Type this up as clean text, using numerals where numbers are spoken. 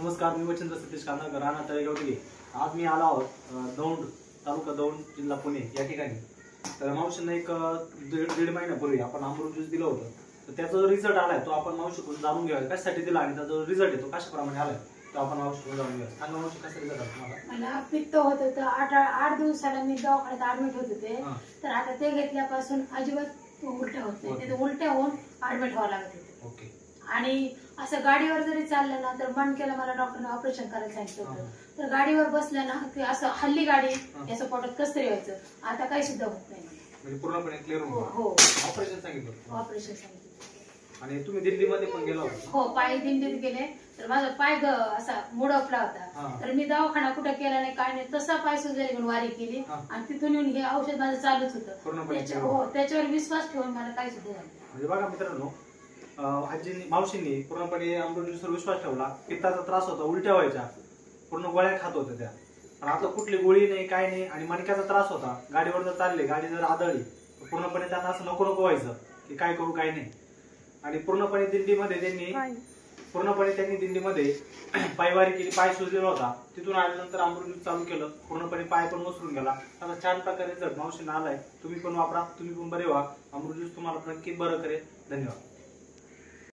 नमस्कार, मी वचंद्र सतीश कांदळकर, राहणार तळेगाव दिघे. आज मी आलो आहोत दौंड तालुका दौंड जिल्हा पुणे या ठिकाणी. तर मावशींना एक दीड महिन्यापूर्वी आपण अमृत ज्यूस दिलं होतं. तर त्याचा जो रिझल्ट आलाय तो आपण मावशीकडून जाणून घेऊया. कशासाठी दिला आणि त्याचा जो रिझल्ट आहे तो कशाप्रमाणे आलाय तो आपण मावशीकडून जाणून घेऊया. सांगा मावशी, कसा रिझल्ट आला तुम्हाला? मला पित्त होत होतं. 8 दिवसाला मी दवाखान्यात ऍडमिट होत होते. तर आता ते घेतल्यापासून अजिबात उलट्या होत नाही. ते उलट्या होऊन ऍडमिट व्हावं लागत होते. ओके. आणि असं गाडीवर जरी चाललं ना तर मन केलं, मला डॉक्टरने ऑपरेशन करायला सांगितलं होतं. तर गाडीवर बसलं ना ते असं हल्ली गाडी याचं पोटात कसतरी व्हायचं. आता काही सुद्धा होत नाही. म्हणजे पूर्णपणे क्लिअर हो. ऑपरेशन सांगितलं. ऑपरेशन सांगितलं. आणि तुम्ही दिल्लीमध्ये पण गेला होता? हो, पायी दिंडीत गेले. तर माझा पाय असा मुडपला होता. तर मी दवाखाना कुठं केला नाही, काय नाही, तसा पाय सुजले घेऊन वारी केली आणि तिथून येऊन हे औषध माझं चालूच होतं. हो, त्याच्यावर विश्वास ठेवून मला काही सुद्धा झालं. म्हणजे बघा मित्रांनो, आजींनी मावशींनी पूर्णपणे अमृत ज्यूसवर विश्वास ठेवला. पित्ताचा त्रास होता, उलट्या व्हायच्या, पूर्ण गोळ्या खात होत्या त्या. पण आता कुठली गोळी नाही, काय नाही. आणि मणक्याचा त्रास होता, गाडीवर जर चालले, गाडी जर आदळली पूर्णपणे त्यांना असं नको नको व्हायचं की काय करू काय नाही. आणि पूर्णपणे दिंडीमध्ये त्यांनी दिंडीमध्ये पायवारी केली. पाय सुजलेला होता, तिथून आल्यानंतर अमृत ज्यूस चालू केलं. पूर्णपणे पाय पण मसरून गेला. आता छान प्रकारे रिझल्ट मावशींना आलाय. तुम्ही पण वापरा, तुम्ही पण बरे व्हा. अमृत ज्यूस तुम्हाला नक्की बरं करेल. धन्यवाद.